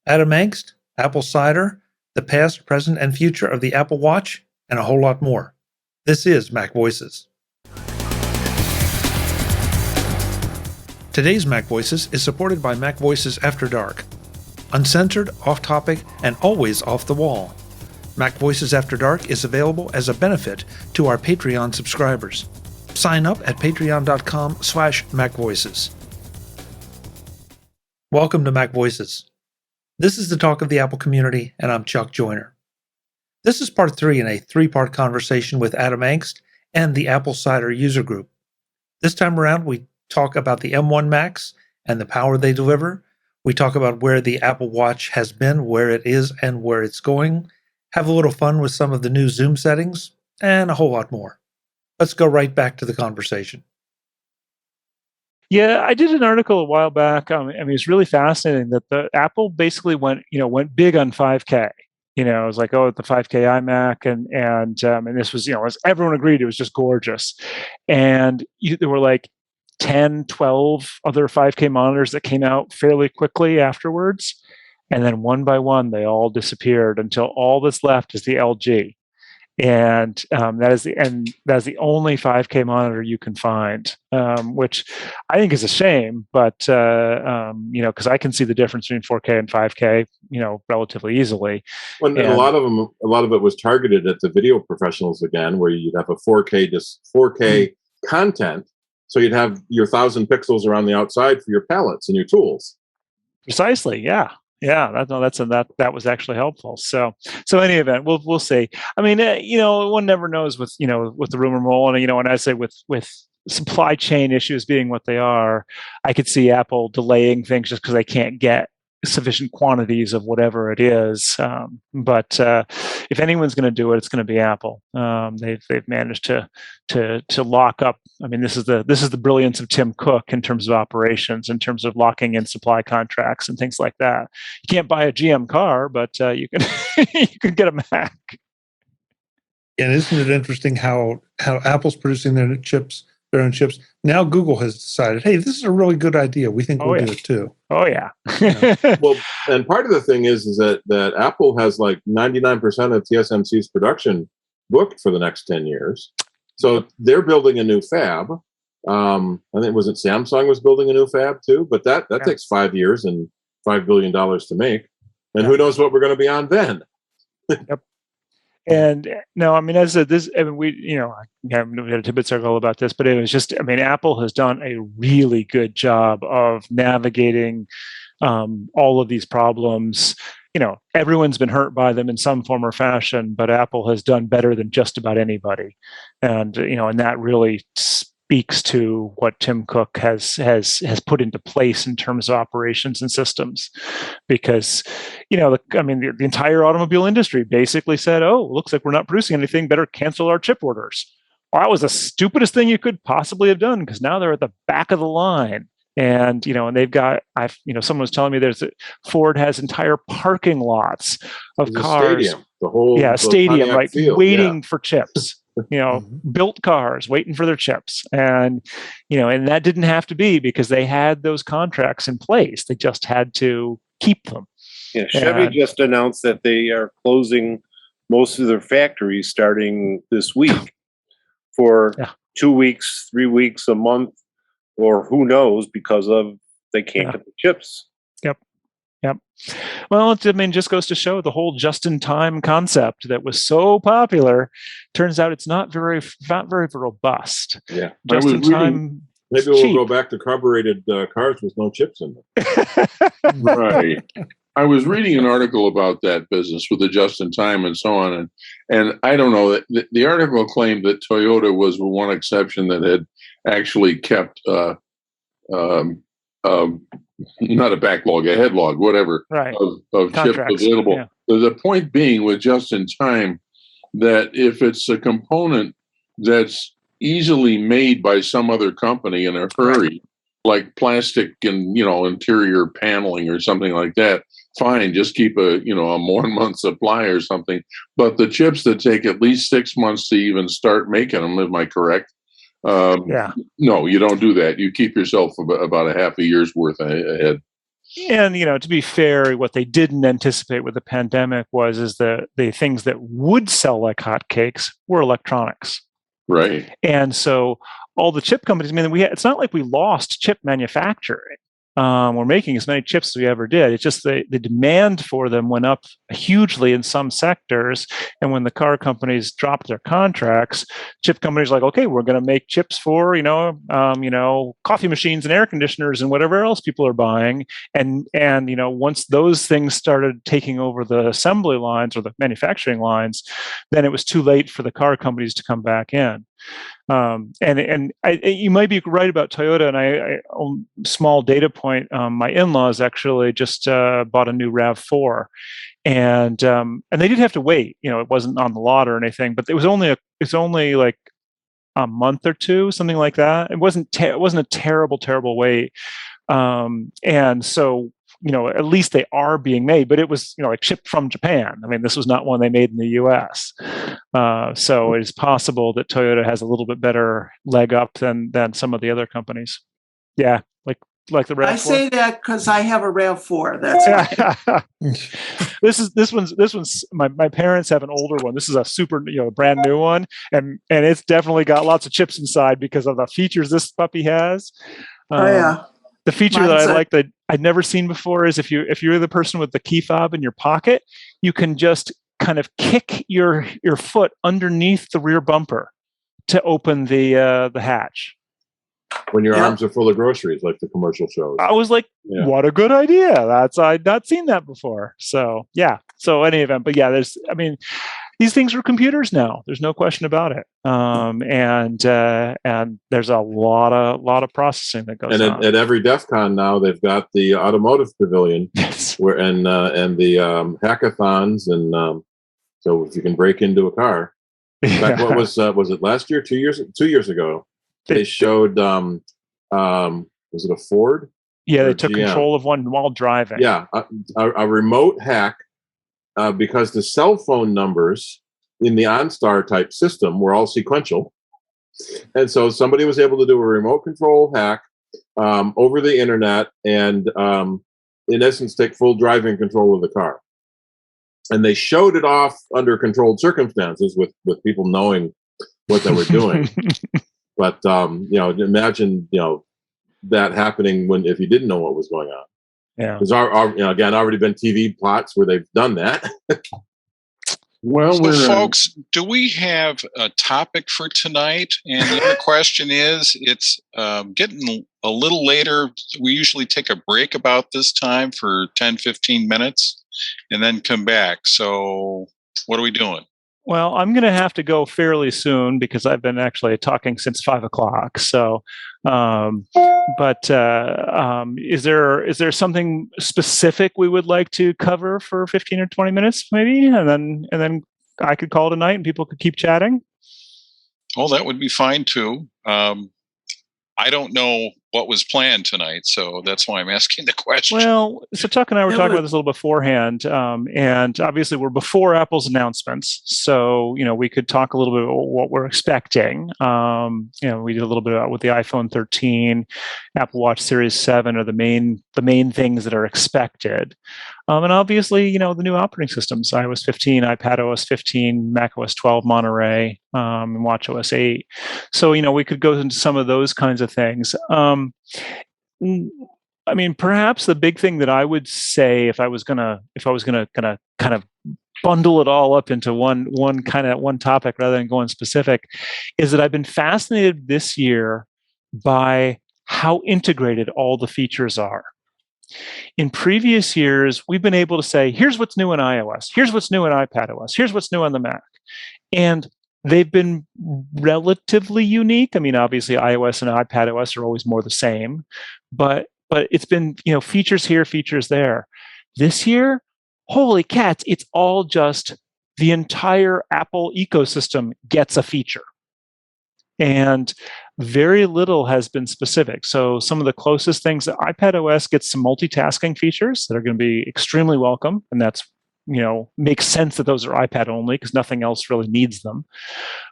Adam Engst, Apple CIDER, the past, present, and future of the Apple Watch, and a whole lot more. This is MacVoices. Today's MacVoices is supported by MacVoices After Dark. Uncensored, off-topic, and always off the wall. MacVoices After Dark is available as a benefit to our Patreon subscribers. Sign up at patreon.com/MacVoices. Welcome to MacVoices. This is the talk of the Apple community, and I'm Chuck Joiner. This is part 3 in a 3-part conversation with Adam Engst and the Apple CIDER user group. This time around, we talk about the M1 Macs and the power they deliver. We talk about where the Apple Watch has been, where it is, and where it's going. Have a little fun with some of the new Zoom settings, and a whole lot more. Let's go right back to the conversation. Yeah, I did an article a while back. It's really fascinating that the Apple basically went big on 5K. It was like, the 5K iMac, and this was, as everyone agreed, it was just gorgeous. And there were like 10, 12 other 5K monitors that came out fairly quickly afterwards. And then one by one, they all disappeared until all that's left is the LG. And that is the only 5K monitor you can find, which I think is a shame. But because I can see the difference between 4K and 5K, relatively easily. Well, and a lot of it was targeted at the video professionals again, where you'd have a 4K content, so you'd have your 1,000 pixels around the outside for your palettes and your tools. Precisely, yeah. Yeah, that was actually helpful. So any event, we'll see. One never knows with the rumor mill, and I say with supply chain issues being what they are, I could see Apple delaying things just because they can't get sufficient quantities of whatever it is. But if anyone's going to do it, it's going to be Apple. They've managed to lock up. This is the brilliance of Tim Cook in terms of operations, in terms of locking in supply contracts and things like that. You can't buy a GM car, but you can you can get a Mac. And isn't it interesting how Apple's producing their own chips? Now Google has decided, hey, this is a really good idea. We think we'll do it too. Oh yeah. Well, and part of the thing is that Apple has like 99% of TSMC's production booked for the next 10 years. So they're building a new fab. I think Samsung was building a new fab too, but that takes 5 years and $5 billion to make. And who knows what we're going to be on then. Yep. And no, as I said, we had a TidBITS article about this, but it was just, Apple has done a really good job of navigating all of these problems. Everyone's been hurt by them in some form or fashion, but Apple has done better than just about anybody. And, and that really speaks to what Tim Cook has put into place in terms of operations and systems, because the entire automobile industry basically said, "Oh, looks like we're not producing anything. Better cancel our chip orders." Well, that was the stupidest thing you could possibly have done, because now they're at the back of the line, and and they've got someone was telling me Ford has entire parking lots of cars, stadium, the whole stadium, right, field, waiting for chips. Built cars waiting for their chips. And, and that didn't have to be because they had those contracts in place. They just had to keep them. Yeah, Chevy just announced that they are closing most of their factories starting this week for 2 weeks, 3 weeks, a month, or who knows, because they can't get the chips. Yep. Well, it just goes to show the whole just-in-time concept that was so popular. Turns out it's not very robust. Yeah, just-in-time. Maybe we'll go back to carbureted cars with no chips in them. Right. I was reading an article about that business with the just-in-time and so on, and I don't know. The article claimed that Toyota was the one exception that had actually kept not a backlog, a headlog, whatever, right, of chips available. Yeah. The point being with just-in-time that if it's a component that's easily made by some other company in a hurry, like plastic and interior paneling or something like that, fine, just keep a 1 month supply or something. But the chips that take at least 6 months to even start making them, am I correct? No, you don't do that. You keep yourself about a half a year's worth ahead. And to be fair, what they didn't anticipate with the pandemic is the things that would sell like hotcakes were electronics. Right. And so all the chip companies, it's not like we lost chip manufacturing. We're making as many chips as we ever did. It's just the demand for them went up hugely in some sectors. And when the car companies dropped their contracts, chip companies were like, okay, we're going to make chips for, coffee machines and air conditioners and whatever else people are buying. And once those things started taking over the assembly lines or the manufacturing lines, then it was too late for the car companies to come back in. You might be right about Toyota. And I small data point. My in-laws actually just bought a new RAV4, and they did have to wait. It wasn't on the lot or anything, but it's only like a month or two, something like that. It wasn't a terrible wait. And so at least they are being made, but it was, like shipped from Japan. This was not one they made in the US. So it is possible that Toyota has a little bit better leg up than some of the other companies. Yeah. Like the RAV4. I say that because I have a RAV4. That's why. This one's my parents have an older one. This is a super, brand new one. And it's definitely got lots of chips inside because of the features this puppy has. Oh yeah. The feature that I like that I'd never seen before is if you're the person with the key fob in your pocket, you can just kind of kick your foot underneath the rear bumper to open the hatch. When your arms are full of groceries, like the commercial shows. I was like, what a good idea. I'd not seen that before. So yeah. So any event, but yeah, these things are computers now. There's no question about it. And there's a lot of processing that goes on. At every DEF CON now, they've got the automotive pavilion, yes, and the hackathons, and so if you can break into a car. In fact, what was it last year? 2 years ago? They showed was it a Ford? Yeah, they took control of one while driving. Yeah, a remote hack. Because the cell phone numbers in the OnStar type system were all sequential. And so somebody was able to do a remote control hack over the internet and, in essence, take full driving control of the car. And they showed it off under controlled circumstances with people knowing what they were doing. But, imagine, that happening if you didn't know what was going on. Yeah, there's already been TV plots where they've done that. Well, so folks, do we have a topic for tonight? And the other question is, it's getting a little later. We usually take a break about this time for 10, 15 minutes and then come back. So what are we doing? Well, I'm going to have to go fairly soon because I've been actually talking since 5 o'clock. So, is there something specific we would like to cover for 15 or 20 minutes, maybe, and then I could call it a night and people could keep chatting? Oh, that would be fine too. I don't know what was planned tonight, so that's why I'm asking the question. Well, so Chuck and I were talking about this a little beforehand, and obviously we're before Apple's announcements, so we could talk a little bit about what we're expecting. We did a little bit about with the iPhone 13, Apple Watch Series 7 are the main things that are expected, and obviously the new operating systems: iOS 15, iPadOS 15, macOS 12 Monterey, and watchOS 8. So we could go into some of those kinds of things. Perhaps the big thing that I would say if I was gonna kind of bundle it all up into one topic rather than going specific, is that I've been fascinated this year by how integrated all the features are. In previous years, we've been able to say, here's what's new in iOS, here's what's new in iPadOS, here's what's new on the Mac. And they've been relatively unique. Obviously, iOS and iPadOS are always more the same, but it's been, features here, features there. This year, holy cats, it's all just the entire Apple ecosystem gets a feature. And very little has been specific. So some of the closest things, iPadOS gets some multitasking features that are going to be extremely welcome. And that's, makes sense that those are iPad only because nothing else really needs them.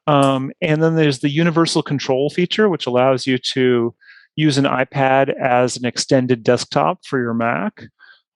And then there's the universal control feature, which allows you to use an iPad as an extended desktop for your Mac.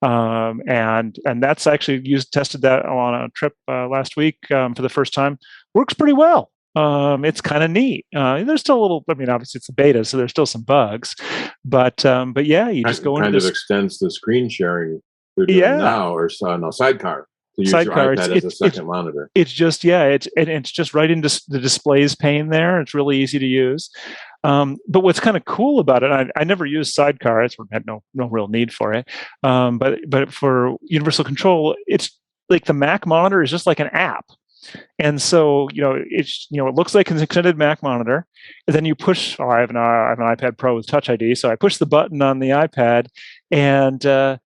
And that's actually tested that on a trip last week for the first time. Works pretty well. It's kind of neat. There's still a little. I mean, obviously it's a beta, so there's still some bugs. But yeah, you just go into kind this. of extends the screen sharing they're doing now, or no Sidecar. To use Sidecar, your iPad as a second monitor. It's just it's just right into the displays pane there. It's really easy to use. But what's kind of cool about it, I never used Sidecar. I had no real need for it. But for Universal Control, it's like the Mac monitor is just like an app. And so, it looks like an extended Mac monitor. And then you push, I have an iPad Pro with Touch ID. So I push the button on the iPad and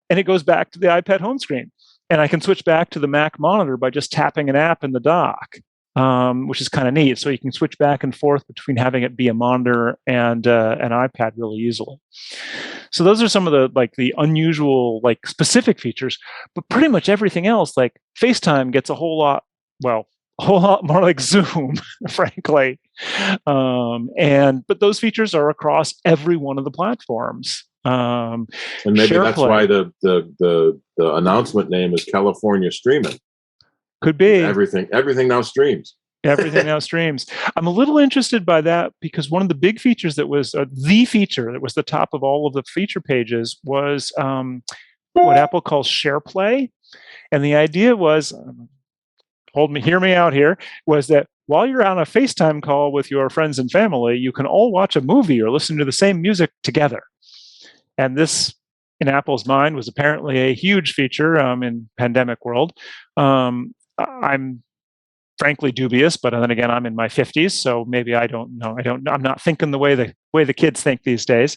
it goes back to the iPad home screen. And I can switch back to the Mac monitor by just tapping an app in the dock, which is kind of neat. So you can switch back and forth between having it be a monitor and an iPad really easily. So those are some of the unusual, specific features. But pretty much everything else, like FaceTime, gets a whole lot more like Zoom, frankly. But those features are across every one of the platforms. And maybe SharePlay, that's why the announcement name is California Streaming. Could be. Everything now streams. Everything now streams. I'm a little interested by that because one of the big features that was the feature that was the top of all of the feature pages was what Apple calls SharePlay. And the idea was, hear me out here, was that while you're on a FaceTime call with your friends and family, you can all watch a movie or listen to the same music together. And this, in Apple's mind, was apparently a huge feature in pandemic world. I'm frankly dubious, but then again, I'm in my 50s, so maybe I don't know. I'm not thinking the way the kids think these days.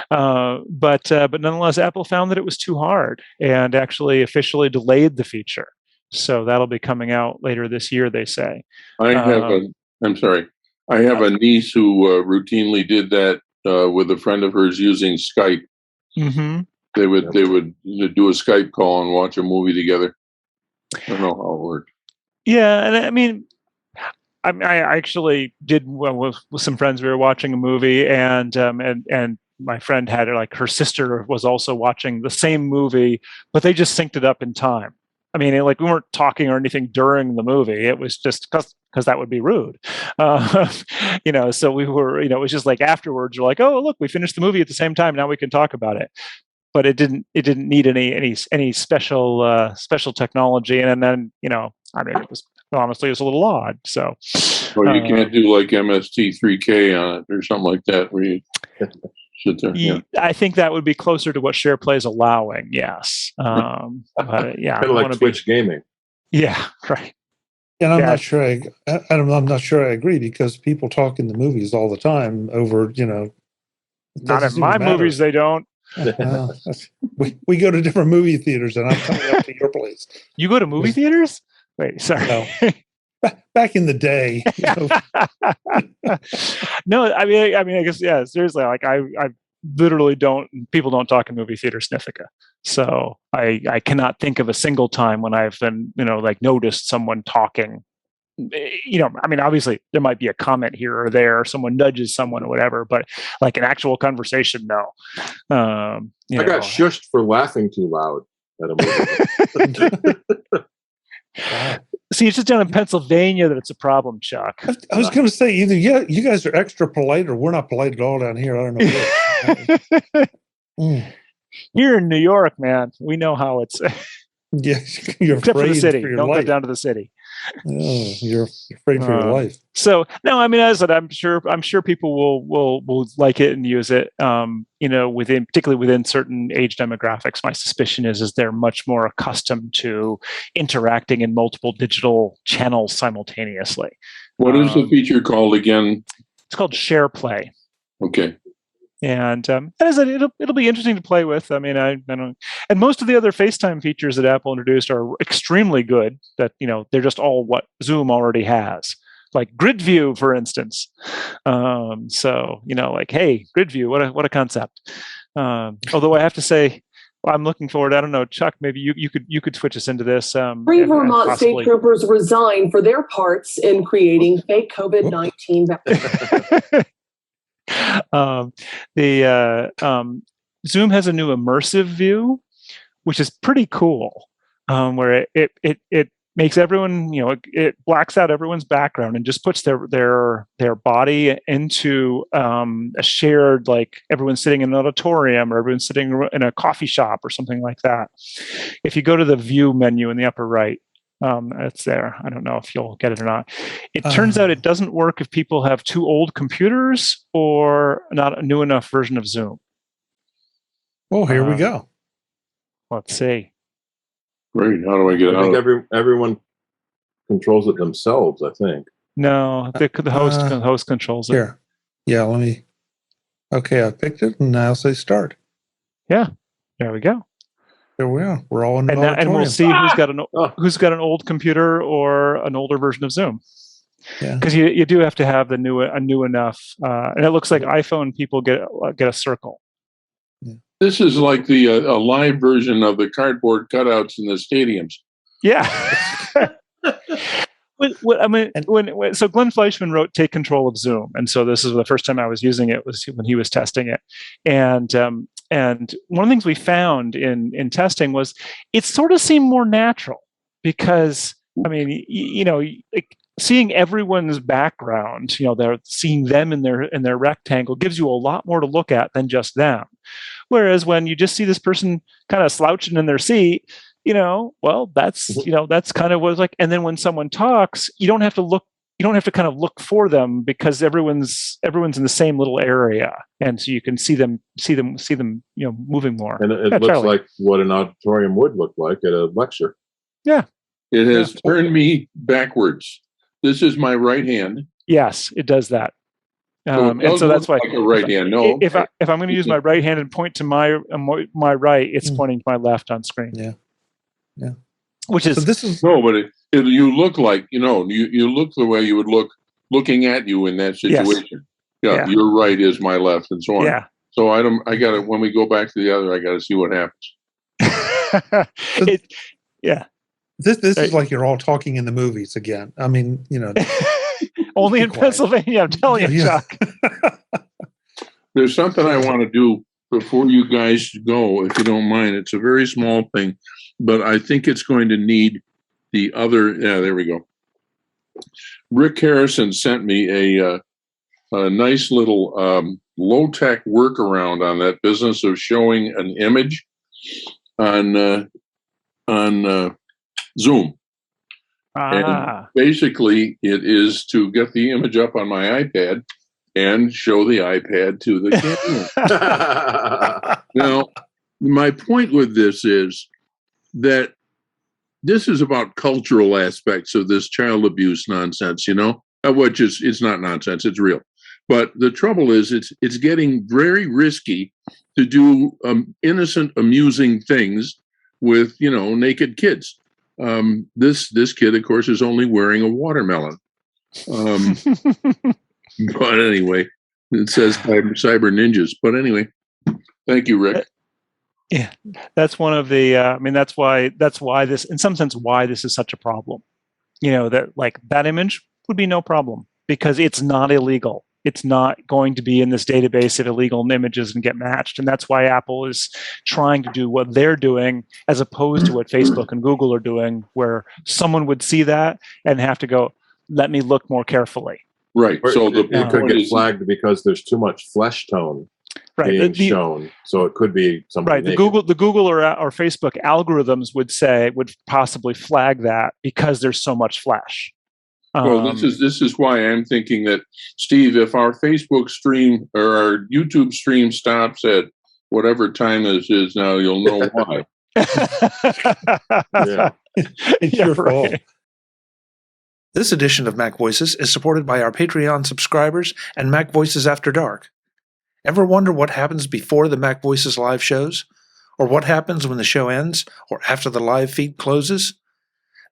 But nonetheless, Apple found that it was too hard and actually officially delayed the feature. So that'll be coming out later this year, they say. I have a niece who routinely did that with a friend of hers using Skype. Mm-hmm. They would do a Skype call and watch a movie together. I don't know how it worked. Yeah, and I mean, I actually did with some friends. We were watching a movie, and my friend had her sister was also watching the same movie, but they just synced it up in time. I mean, we weren't talking or anything during the movie. It was just because that would be rude, So we were, it was just afterwards. We're like, oh, look, we finished the movie at the same time. Now we can talk about it. But it didn't need any special technology. And then it was honestly it was a little odd. So, or you can't do MST3K on it or something like that, where you sit there. Yeah. I think that would be closer to what SharePlay is allowing. Yes. But yeah, kind of like Twitch gaming. Yeah. Right. And I'm not sure. I'm not sure I agree because people talk in the movies all the time over. Not in my movies, they don't. We go to different movie theaters, and I'm coming up to your place. You go to movie theaters? Wait, sorry. No. Back in the day. No, I mean, I guess, yeah. Seriously, I literally don't. People don't talk in movie theater Sniffica, so I cannot think of a single time when I've been, noticed someone talking. I mean, obviously there might be a comment here or there, someone nudges someone or whatever, but an actual conversation, no. I got shushed for laughing too loud at a movie. Wow. See, it's just down in Pennsylvania that it's a problem, Chuck. I was going to say either you guys are extra polite or we're not polite at all down here. I don't know. Here in New York, man, we know how it's. Yeah, you're except for the city. For Don't life. go down to the city. Oh, you're afraid for your life. So no, I mean, as I said, I'm sure people will like it and use it. Particularly within certain age demographics. My suspicion is they're much more accustomed to interacting in multiple digital channels simultaneously. What is the feature called again? It's called SharePlay. Okay. And as I said, it'll be interesting to play with. I mean, I don't. And most of the other FaceTime features that Apple introduced are extremely good. That they're just all what Zoom already has, like Grid View, for instance. Hey, Grid View, what a concept. Although I have to say, I'm looking forward. I don't know, Chuck. Maybe you could switch us into this. 3 Vermont state troopers resigned for their parts in creating fake COVID-19 vaccines. Zoom has a new immersive view, which is pretty cool, where it makes everyone, it blacks out everyone's background and just puts their body into a shared, like everyone's sitting in an auditorium or everyone's sitting in a coffee shop or something like that. If you go to the view menu in the upper right, it's there. I don't know if you'll get it or not. It turns out it doesn't work if people have too old computers or not a new enough version of Zoom. Oh, here we go. Let's see. Great. How do I get it? I think everyone controls it themselves, I think. No, the host controls it. Here. Yeah, let me. Okay, I picked it, and now I'll say start. Yeah, there we go. There we are. We're all in an and we'll see who's got an old computer or an older version of Zoom. Yeah, because you do have to have a new enough, and it looks like iPhone people get a circle. Yeah. This is like the a live version of the cardboard cutouts in the stadiums. Yeah. So Glenn Fleischman wrote "Take Control of Zoom," and so this is the first time I was using it was when he was testing it, and one of the things we found in testing was it sort of seemed more natural because like seeing everyone's background, they're seeing them in their rectangle gives you a lot more to look at than just them. Whereas when you just see this person kind of slouching in their seat, that's kind of what it's like. And then when someone talks, you don't have to kind of look for them because everyone's in the same little area, and so you can see them, moving more. And it looks like what an auditorium would look like at a lecture. Yeah, it has turned me backwards. This is my right hand. Yes, it does that. And so that's why like a right hand. No, if I'm going to use my right hand and point to my right, it's pointing to my left on screen. Yeah. Yeah. Which is so this is but you look like you look the way you would look looking at you in that situation. Yes. Yeah, your right is my left, and so on. Yeah. So I got to when we go back to the other, I got to see what happens. This is like you're all talking in the movies again. I mean, only in Pennsylvania. I'm telling you, Chuck. There's something I want to do before you guys go, if you don't mind. It's a very small thing, but I think it's going to need the other. Yeah, there we go. Rick Harrison sent me a nice little low-tech workaround on that business of showing an image on Zoom. And basically, it is to get the image up on my iPad and show the iPad to the camera. Now, my point with this is that this is about cultural aspects of this child abuse nonsense, which is it's not nonsense, it's real. But the trouble is it's getting very risky to do innocent, amusing things with, naked kids. This kid, of course, is only wearing a watermelon. But anyway, it says cyber ninjas. But anyway, thank you, Rick. Yeah, that's one of the. That's why this, in some sense, why this is such a problem. That image would be no problem because it's not illegal. It's not going to be in this database of illegal images and get matched. And that's why Apple is trying to do what they're doing as opposed to what Facebook and Google are doing, where someone would see that and have to go, let me look more carefully. Right. So it could get flagged because there's too much flesh tone being shown. So it could be something. Right. The Google or Facebook algorithms would possibly flag that because there's so much flash. Well, this is why I'm thinking that, Steve, if our Facebook stream or our YouTube stream stops at whatever time this is now, you'll know why. Yeah. It's your fault. This edition of MacVoices is supported by our Patreon subscribers and MacVoices After Dark. Ever wonder what happens before the MacVoices live shows? Or what happens when the show ends? Or after the live feed closes?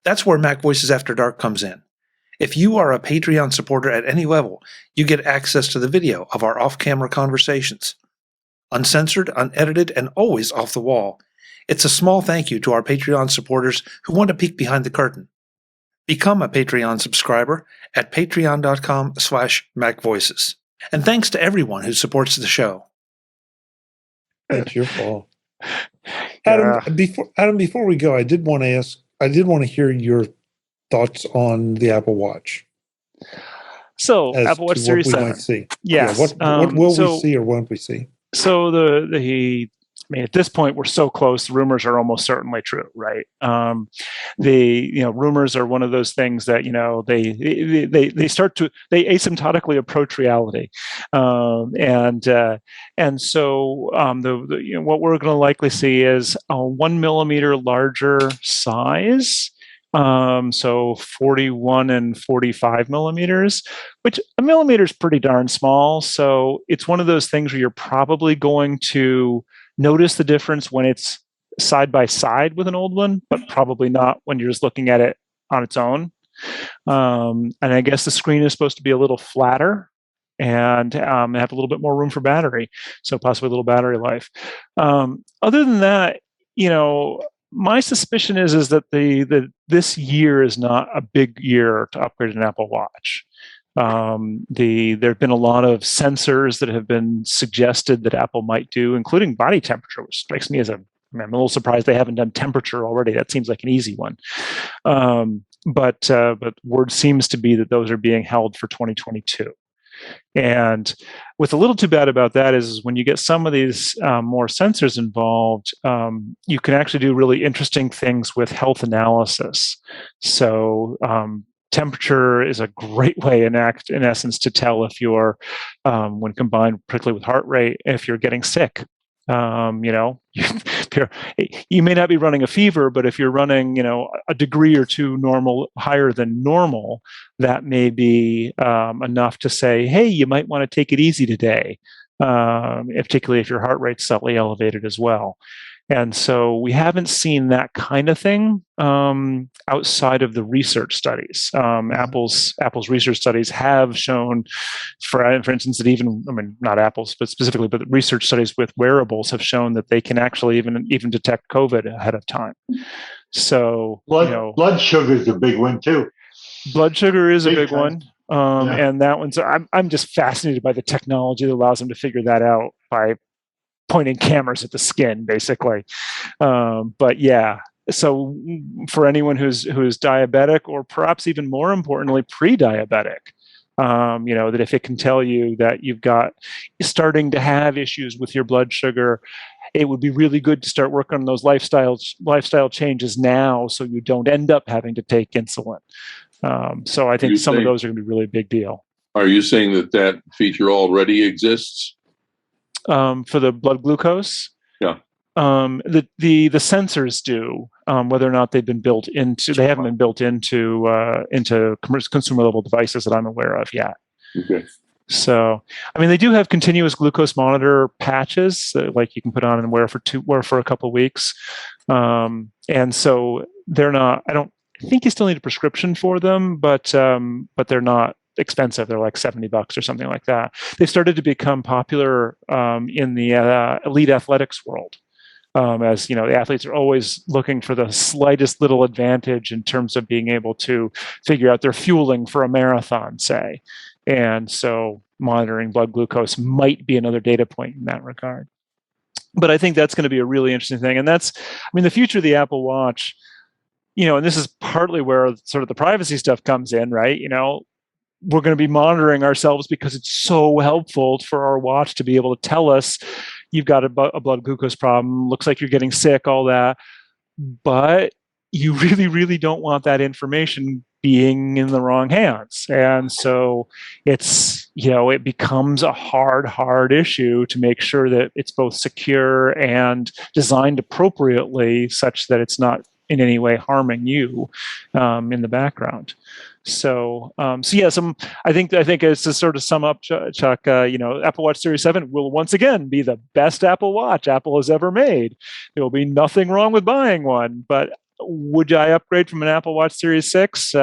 That's where MacVoices After Dark comes in. If you are a Patreon supporter at any level, you get access to the video of our off-camera conversations. Uncensored, unedited, and always off the wall. It's a small thank you to our Patreon supporters who want to peek behind the curtain. Become a Patreon subscriber at patreon.com/MacVoices. And thanks to everyone who supports the show. It's your fault. Adam, before we go, I did want to hear your thoughts on the Apple Watch. So Apple Watch Series 7. Might see. Yes. Yeah, what will we see or won't we see? So I mean, at this point, we're so close. The rumors are almost certainly true, right? Rumors are one of those things that they start to asymptotically approach reality, and so what we're going to likely see is a 1 millimeter larger size. So 41 and 45 millimeters, which a millimeter is pretty darn small. So it's one of those things where you're probably going to notice the difference when it's side by side with an old one, but probably not when you're just looking at it on its own. And I guess the screen is supposed to be a little flatter and have a little bit more room for battery, so possibly a little battery life. Other than that, my suspicion is that this year is not a big year to upgrade an Apple Watch. There have been a lot of sensors that have been suggested that Apple might do, including body temperature, which strikes me as I'm a little surprised they haven't done temperature already. That seems like an easy one. But word seems to be that those are being held for 2022. And what's a little too bad about that is when you get some of these more sensors involved, you can actually do really interesting things with health analysis. So temperature is a great way in essence to tell if you're, when combined particularly with heart rate, if you're getting sick. You may not be running a fever, but if you're running, a degree or two higher than normal, that may be enough to say, hey, you might want to take it easy today, particularly if your heart rate's slightly elevated as well. And so we haven't seen that kind of thing outside of the research studies. Apple's research studies have shown, for instance, that not Apple's, but specifically, but research studies with wearables have shown that they can actually even detect COVID ahead of time. So blood sugar is a big one too. Blood sugar is a big one. And that one's, I'm just fascinated by the technology that allows them to figure that out by pointing cameras at the skin, basically. But yeah, so for anyone who's diabetic, or perhaps even more importantly, pre-diabetic, that if it can tell you that you're starting to have issues with your blood sugar, it would be really good to start working on those lifestyle changes now, so you don't end up having to take insulin. So I think some of those are going to be really a big deal. Are you saying that feature already exists? For the blood glucose? Yeah. The sensors do. Whether or not they've been built into, they haven't been built into consumer level devices that I'm aware of yet. Okay. So, they do have continuous glucose monitor patches that, like, you can put on and wear for a couple of weeks. And so they're not. I think you still need a prescription for them, but they're not expensive. They're like $70 or something like that. They've started to become popular in the elite athletics world. As the athletes are always looking for the slightest little advantage in terms of being able to figure out their fueling for a marathon, say. And so monitoring blood glucose might be another data point in that regard. But I think that's going to be a really interesting thing. And that's, the future of the Apple Watch, and this is partly where sort of the privacy stuff comes in, right? We're going to be monitoring ourselves because it's so helpful for our watch to be able to tell us you've got a blood glucose problem, looks like you're getting sick, all that. But you really, really don't want that information being in the wrong hands. And so it's, it becomes a hard issue to make sure that it's both secure and designed appropriately such that it's not in any way harming you in the background. So, I think it's to sort of sum up, Chuck, Apple Watch Series 7 will once again be the best Apple Watch Apple has ever made. There will be nothing wrong with buying one, but would I upgrade from an Apple Watch Series 6?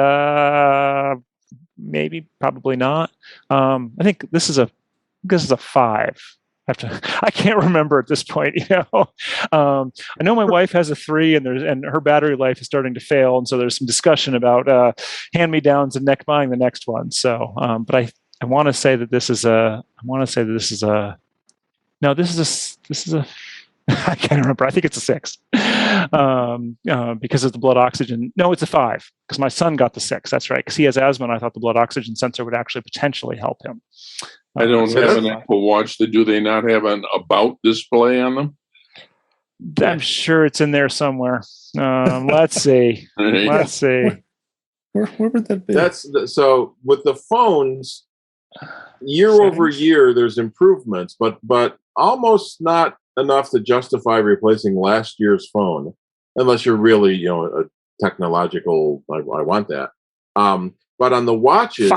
Maybe, probably not. I think this is a 5. I can't remember at this point. I know my wife has a 3, and her battery life is starting to fail, and so there's some discussion about hand-me-downs and buying the next one. So, but I want to say that this is a. No, this is a. I can't remember. I think it's a 6 because of the blood oxygen. No, it's a 5 because my son got the 6. That's right. Because he has asthma, and I thought the blood oxygen sensor would actually potentially help him. I don't have an Apple Watch. Do they not have an about display on them? I'm sure it's in there somewhere. Let's see. Let's see. Where would that be? So with the phones, year over year, there's improvements, but almost not enough to justify replacing last year's phone, unless you're really, a technological. I want that. But on the watches,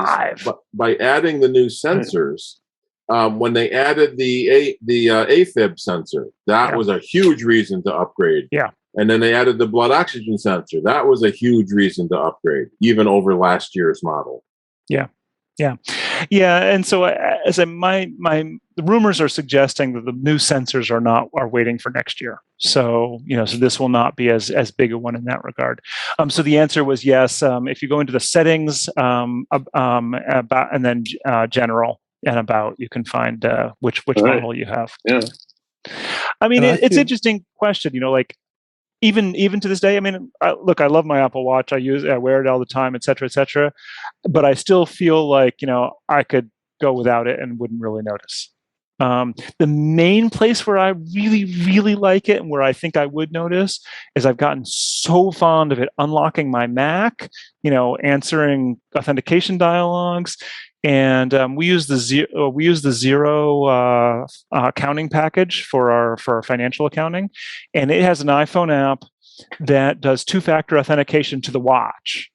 by adding the new sensors, when they added the AFib sensor, that was a huge reason to upgrade. Yeah. And then they added the blood oxygen sensor. That was a huge reason to upgrade, even over last year's model. Yeah. And so, the rumors are suggesting that the new sensors are waiting for next year. So so this will not be as big a one in that regard. So the answer was yes. If you go into the settings, about, and then general and about, you can find which model you have. Yeah. I mean, it's an interesting question. Even to this day, I mean, I love my Apple Watch. I wear it all the time, et cetera, but I still feel like, I could go without it and wouldn't really notice. The main place where I really, really like it and where I think I would notice is I've gotten so fond of it unlocking my Mac, answering authentication dialogues. And we use the Zero accounting package for our financial accounting, and it has an iPhone app that does 2-factor authentication to the watch.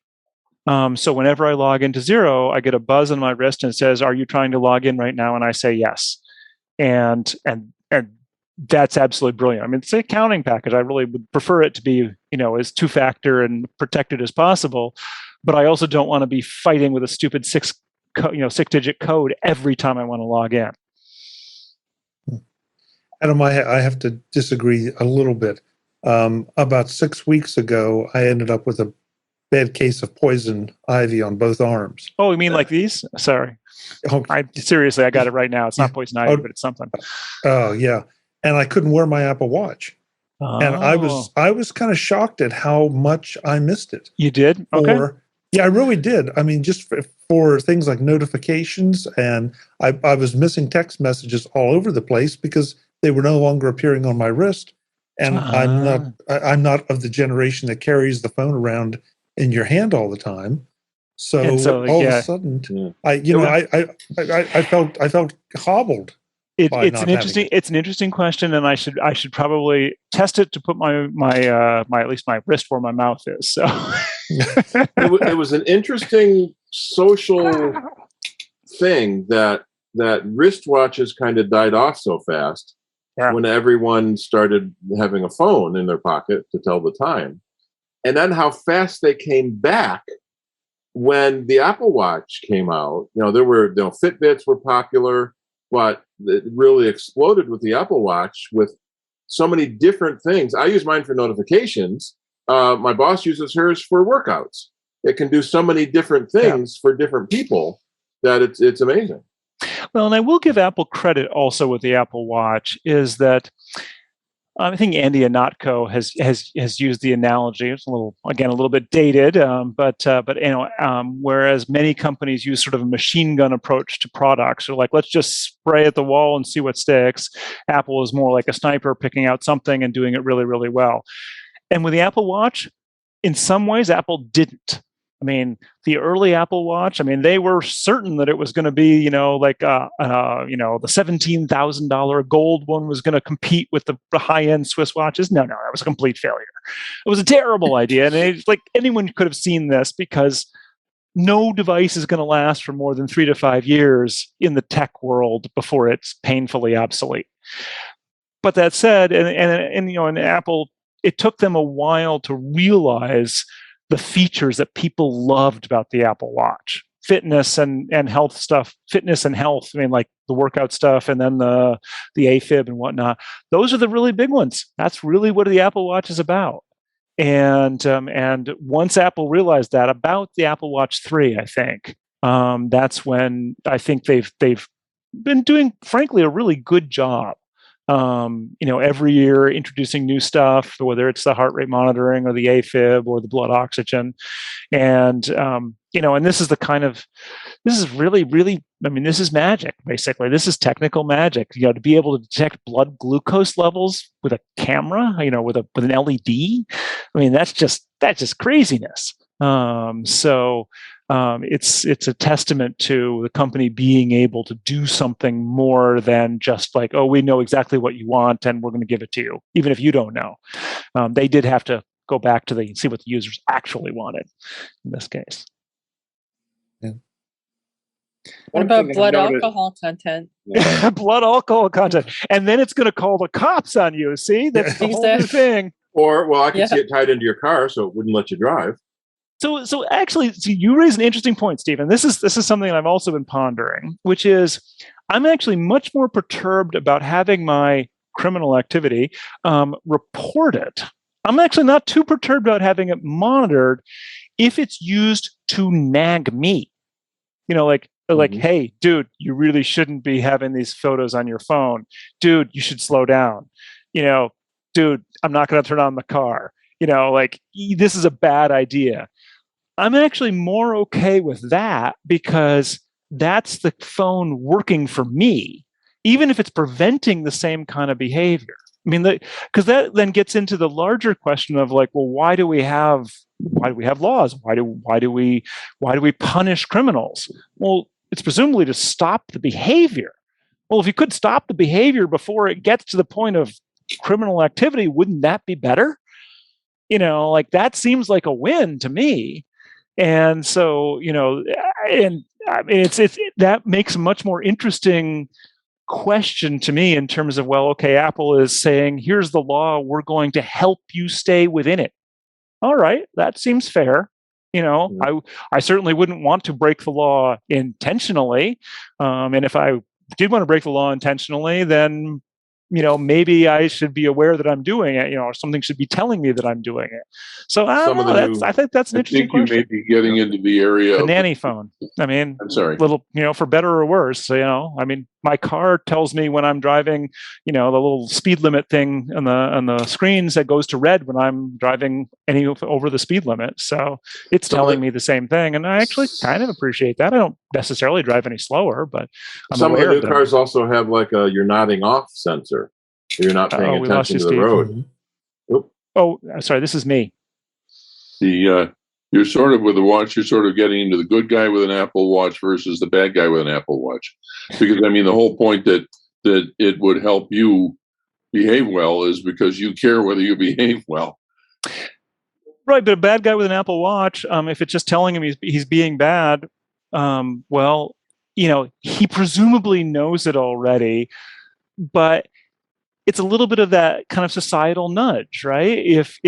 So whenever I log into Zero, I get a buzz on my wrist and it says, "Are you trying to log in right now?" And I say yes, and that's absolutely brilliant. I mean, it's an accounting package. I really would prefer it to be as 2-factor and protected as possible, but I also don't want to be fighting with a stupid 6-digit code every time I want to log in. Adam, I have to disagree a little bit. About 6 weeks ago, I ended up with a bad case of poison ivy on both arms. Oh, you mean like these? Sorry. Oh, I got it right now. It's not poison ivy, but it's something. Oh, yeah. And I couldn't wear my Apple Watch. Oh. And I was kind of shocked at how much I missed it. You did? Okay. Yeah, I really did. I mean, just for things like notifications, and I was missing text messages all over the place because they were no longer appearing on my wrist. And I'm not of the generation that carries the phone around in your hand all the time. So all of a sudden, I felt hobbled. It's an interesting question, and I should probably test it to put my at least my wrist where my mouth is. So it was an interesting social thing that wristwatches kind of died off so fast when everyone started having a phone in their pocket to tell the time, and then how fast they came back when the Apple Watch came out. There were Fitbits were popular, but it really exploded with the Apple Watch with so many different things. I use mine for notifications. My boss uses hers for workouts. It can do so many different things for different people that it's amazing. Well, and I will give Apple credit also with the Apple Watch is that I think Andy Anatko has used the analogy. It's a little bit dated, but whereas many companies use sort of a machine gun approach to products, so like let's just spray at the wall and see what sticks. Apple is more like a sniper, picking out something and doing it really, really well. And with the Apple Watch, in some ways, Apple didn't. I mean, the early Apple Watch, they were certain that it was going to be, the $17,000 gold one was going to compete with the high-end Swiss watches. No, that was a complete failure. It was a terrible idea. And it's like anyone could have seen this because no device is going to last for more than 3 to 5 years in the tech world before it's painfully obsolete. But that said, and Apple, it took them a while to realize the features that people loved about the Apple Watch. Fitness and health stuff, fitness and health, like the workout stuff and then the AFib and whatnot. Those are the really big ones. That's really what the Apple Watch is about. And once Apple realized that about the Apple Watch 3, I think, that's when I think they've been doing, frankly, a really good job. Every year introducing new stuff, whether it's the heart rate monitoring or the AFib or the blood oxygen, and and this is really, really, this is magic. Basically, this is technical magic. To be able to detect blood glucose levels with a camera, with an LED. That's just craziness. It's a testament to the company being able to do something more than just like, oh, we know exactly what you want and we're going to give it to you, even if you don't know. They did have to go back to see what the users actually wanted in this case. Yeah. What about blood alcohol content? Blood alcohol content. And then it's going to call the cops on you. See, that's the whole new thing. Or, well, I can see it tied into your car so it wouldn't let you drive. So actually, you raise an interesting point, Stephen. This is something I've also been pondering, which is I'm actually much more perturbed about having my criminal activity reported. I'm actually not too perturbed about having it monitored if it's used to nag me. Hey, dude, you really shouldn't be having these photos on your phone. Dude, you should slow down. Dude, I'm not going to turn on the car. This is a bad idea. I'm actually more okay with that because that's the phone working for me, even if it's preventing the same kind of behavior. Because that then gets into the larger question of like, well, why do we have laws? Why do we punish criminals? Well, it's presumably to stop the behavior. Well, if you could stop the behavior before it gets to the point of criminal activity, wouldn't that be better? That seems like a win to me. And so, that makes a much more interesting question to me in terms of, well, okay, Apple is saying, here's the law, we're going to help you stay within it. All right, that seems fair. I certainly wouldn't want to break the law intentionally. And if I did want to break the law intentionally, then maybe I should be aware that I'm doing it, or something should be telling me that I'm doing it. So I don't know. I think that's an interesting question. You may be getting into the area of the nanny phone. I'm sorry. Little, for better or worse. My car tells me when I'm driving, the little speed limit thing on the screens that goes to red when I'm driving over the speed limit. So it's telling me the same thing, and I actually kind of appreciate that. I don't necessarily drive any slower, but some of the new cars also have like a you're nodding off sensor. You're not paying attention to the road. Oh, sorry, this is me. You're sort of with the watch, you're sort of getting into the good guy with an Apple Watch versus the bad guy with an Apple Watch. Because the whole point that it would help you behave well is because you care whether you behave well. Right, but a bad guy with an Apple Watch, if it's just telling him he's being bad, he presumably knows it already, but it's a little bit of that kind of societal nudge, right? If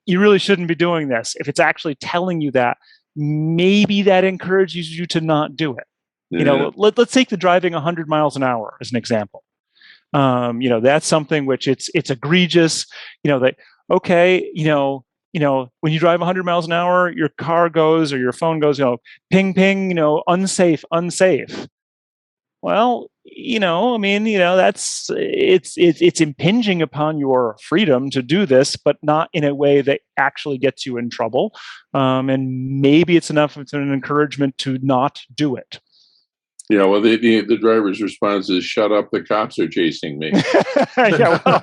you really shouldn't be doing this. If it's actually telling you that, maybe that encourages you to not do it. Yeah. Let's take the driving 100 miles an hour as an example. That's something which it's egregious. That okay, when you drive 100 miles an hour, your car goes or your phone goes, ping, ping, unsafe. Well, that's it's impinging upon your freedom to do this, but not in a way that actually gets you in trouble. And maybe it's enough. It's an encouragement to not do it. Yeah, well, the driver's response is, "Shut up! The cops are chasing me." Yeah,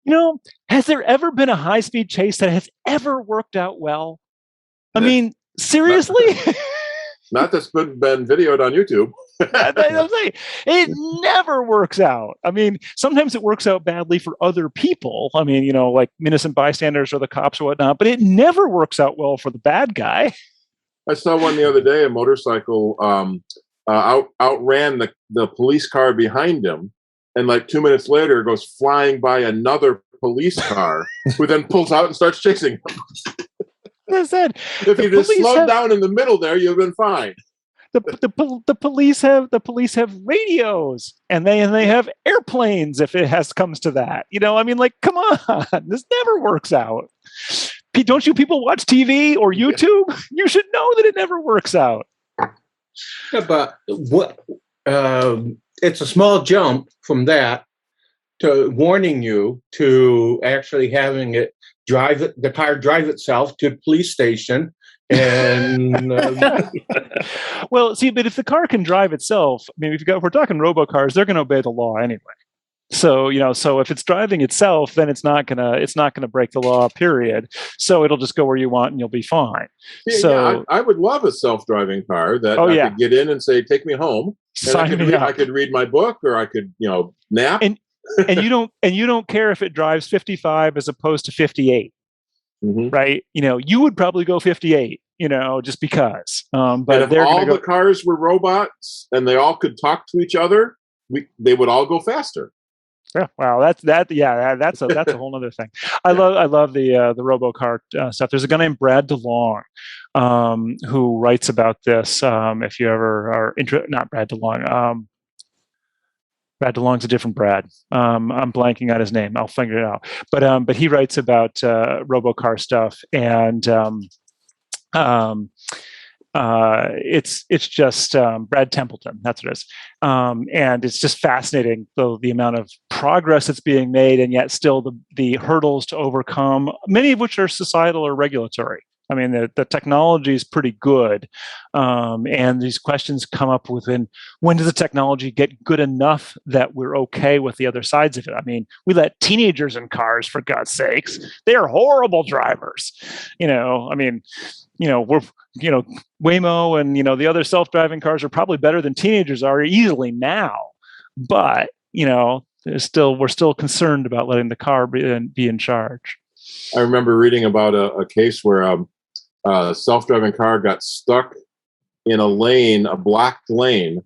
well, has there ever been a high-speed chase that has ever worked out well? Seriously? Not that's been videoed on YouTube. It never works out. Sometimes it works out badly for other people. Like innocent bystanders or the cops or whatnot, but it never works out well for the bad guy. I saw one the other day, a motorcycle outran the police car behind him, and like 2 minutes later goes flying by another police car who then pulls out and starts chasing him. If you just slowed down in the middle there, you've been fine. The police have radios and they have airplanes if it comes to that. Come on, this never works out. don't you people watch TV or YouTube? You should know that it never works out. Yeah, but what? It's a small jump from that to warning you to actually having it the car drive itself to the police station. And well, see, but if the car can drive itself, I mean, if we're talking robocars, they're going to obey the law anyway. So, so if it's driving itself, then it's not gonna break the law, period. So it'll just go where you want and you'll be fine. Yeah, I would love a self-driving car that I could get in and say, take me home. And I could read my book, or I could, nap. And you don't care if it drives 55 as opposed to 58. Mm-hmm. Right? You would probably go 58, just because. But if all the cars were robots and they all could talk to each other, they would all go faster. Yeah, wow, that's a whole other thing. I love the robocar stuff. There's a guy named Brad DeLong who writes about this. If you ever are not Brad DeLong. Brad DeLong's a different Brad. I'm blanking out his name. I'll figure it out. But he writes about robocar stuff, and it's just Brad Templeton. That's what it is, and it's just fascinating the amount of progress that's being made, and yet still the hurdles to overcome, many of which are societal or regulatory. I mean, the technology is pretty good, and these questions come up within when does the technology get good enough that we're okay with the other sides of it? I mean, we let teenagers in cars, for God's sakes. They are horrible drivers. We're Waymo and the other self-driving cars are probably better than teenagers are easily now, but we're still concerned about letting the car be in charge. I remember reading about a case where a self-driving car got stuck in a blocked lane,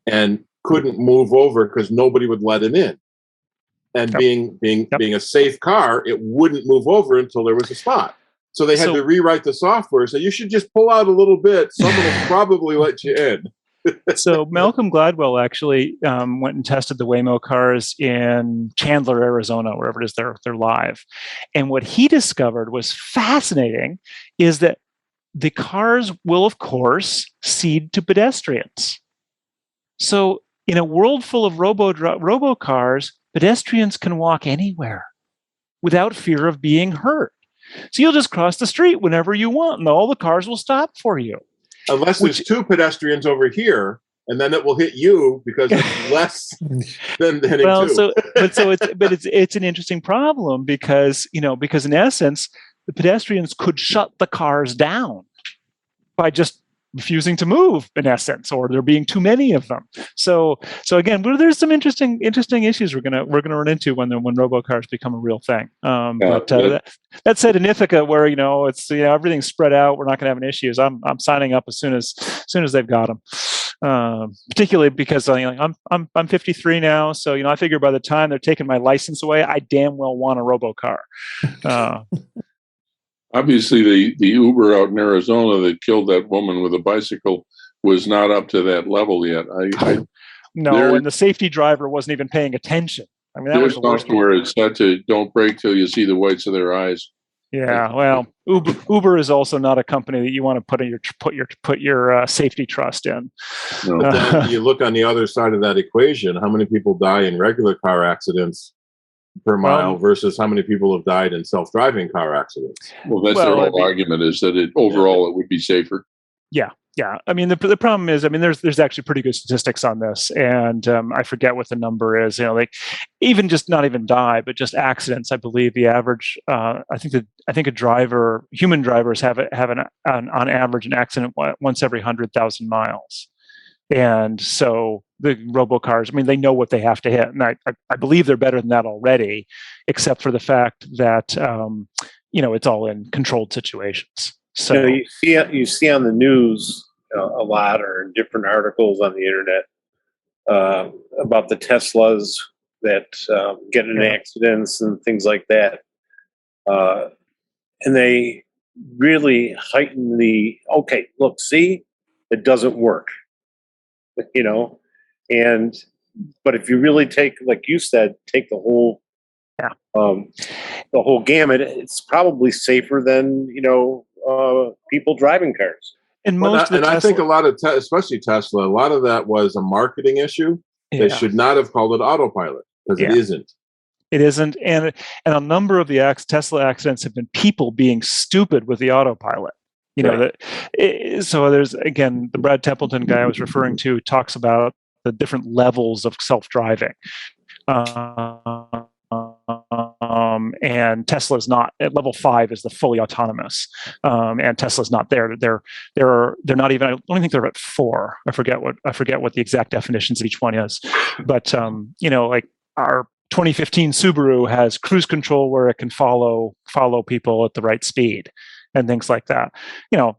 and couldn't move over because nobody would let it in. And being a safe car, it wouldn't move over until there was a spot. So they had to rewrite the software. So you should just pull out a little bit. Someone will probably let you in. So Malcolm Gladwell actually went and tested the Waymo cars in Chandler, Arizona, wherever it is they're live. And what he discovered was fascinating is that the cars will, of course, cede to pedestrians. So in a world full of robo cars, pedestrians can walk anywhere without fear of being hurt. So you'll just cross the street whenever you want, and all the cars will stop for you. Unless there's two pedestrians over here, and then it will hit you because it's less than hitting two. It's an interesting problem because in essence, the pedestrians could shut the cars down by just refusing to move, in essence, or there being too many of them. So again, there's some interesting issues we're gonna run into when robocars become a real thing. That said, in Ithaca, where it's everything's spread out, we're not gonna have any issues. I'm signing up as soon as they've got them. Particularly because I'm 53 now, so I figure by the time they're taking my license away, I damn well want a robocar. Obviously, the Uber out in Arizona that killed that woman with a bicycle was not up to that level yet. No, and the safety driver wasn't even paying attention. I mean, that was the worst. Where it's set to don't brake till you see the whites of their eyes. Yeah, well, Uber is also not a company that you want to put your safety trust in. No. But then you look on the other side of that equation. How many people die in regular car accidents per mile versus how many people have died in self-driving car accidents? Well, that's their whole argument, is that it would be safer. Yeah. I mean, the problem is, there's actually pretty good statistics on this, and I forget what the number is. Even just not even die, but just accidents. I believe the average. I think human drivers have on average an accident once every 100,000 miles. And so the robocars, they know what they have to hit. And I believe they're better than that already, except for the fact that, it's all in controlled situations. So you see on the news a lot, or in different articles on the internet, about the Teslas that get in accidents and things like that. And they really heighten see, it doesn't work. But if you really take, like you said, take the whole the whole gamut. It's probably safer than people driving cars. And most I think a lot of, especially Tesla, a lot of that was a marketing issue. They should not have called it autopilot because it isn't. It isn't, and a number of the Tesla accidents have been people being stupid with the autopilot. So there's, again, the Brad Templeton guy I was referring to talks about the different levels of self-driving. And Tesla's not at level 5 is the fully autonomous, and Tesla's not there. They're not even. I don't think they're at 4. I forget what the exact definitions of each one is. But like our 2015 Subaru has cruise control where it can follow people at the right speed and things like that.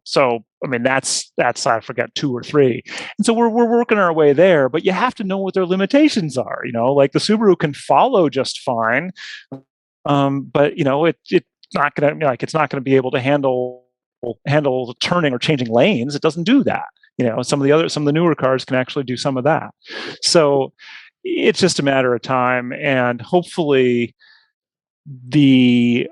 So I mean that's I forget 2 or 3, and so we're working our way there. But you have to know what their limitations are. Like the Subaru can follow just fine, but it's not gonna be able to handle the turning or changing lanes. It doesn't do that. Some of the newer cars can actually do some of that. So it's just a matter of time, and hopefully the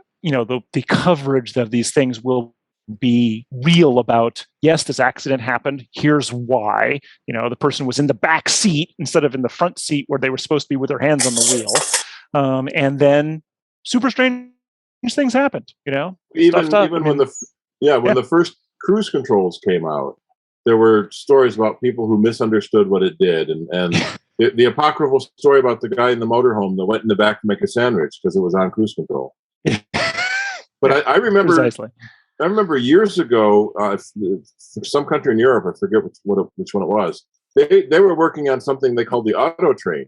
coverage of these things will be real about, yes, this accident happened, here's why. The person was in the back seat instead of in the front seat where they were supposed to be with their hands on the wheel, and then super strange things happened. Even when the first cruise controls came out, there were stories about people who misunderstood what it did, and the apocryphal story about the guy in the motorhome that went in the back to make a sandwich because it was on cruise control. But I remember, precisely. I remember years ago, for some country in Europe, I forget which one it was. They were working on something they called the auto train,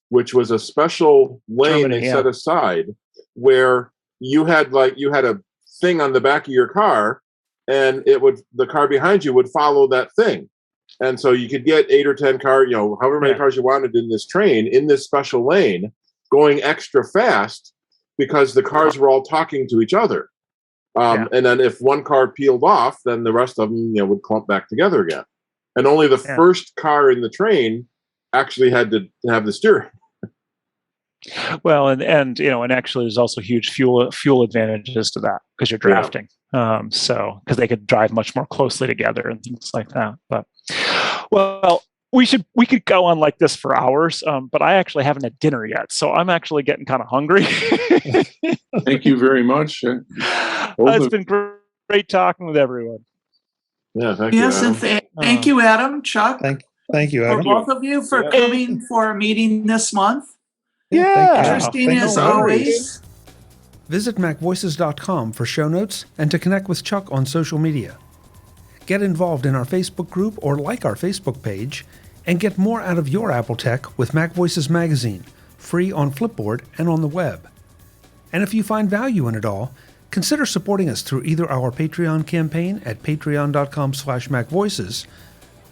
which was a special lane they set aside where you had a thing on the back of your car, and the car behind you would follow that thing. And so you could get 8 or 10 cars, however many cars you wanted in this train, in this special lane, going extra fast because the cars were all talking to each other. And then if one car peeled off, then the rest of them, would clump back together again. And only the first car in the train actually had to have the steering. Well, and actually there's also huge fuel advantages to that because you're drafting. So because they could drive much more closely together and things like that. But well, we could go on like this for hours, but I actually haven't had dinner yet, so I'm actually getting kind of hungry. Thank you very much. It's been great talking with everyone. Yeah, thank you. Yes, Adam. and thank you, Adam, Chuck. Thank you, Adam. For both of you for coming for our meeting this month. Yeah, interesting as always. Visit MacVoices.com for show notes and to connect with Chuck on social media. Get involved in our Facebook group or like our Facebook page, and get more out of your Apple tech with MacVoices Magazine, free on Flipboard and on the web. And if you find value in it all, consider supporting us through either our Patreon campaign at patreon.com/MacVoices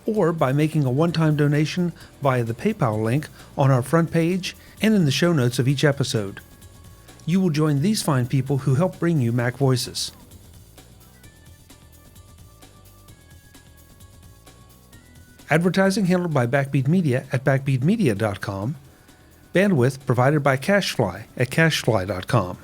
or by making a one-time donation via the PayPal link on our front page and in the show notes of each episode. You will join these fine people who help bring you Mac Voices. Advertising handled by Backbeat Media at backbeatmedia.com. Bandwidth provided by CacheFly at cachefly.com.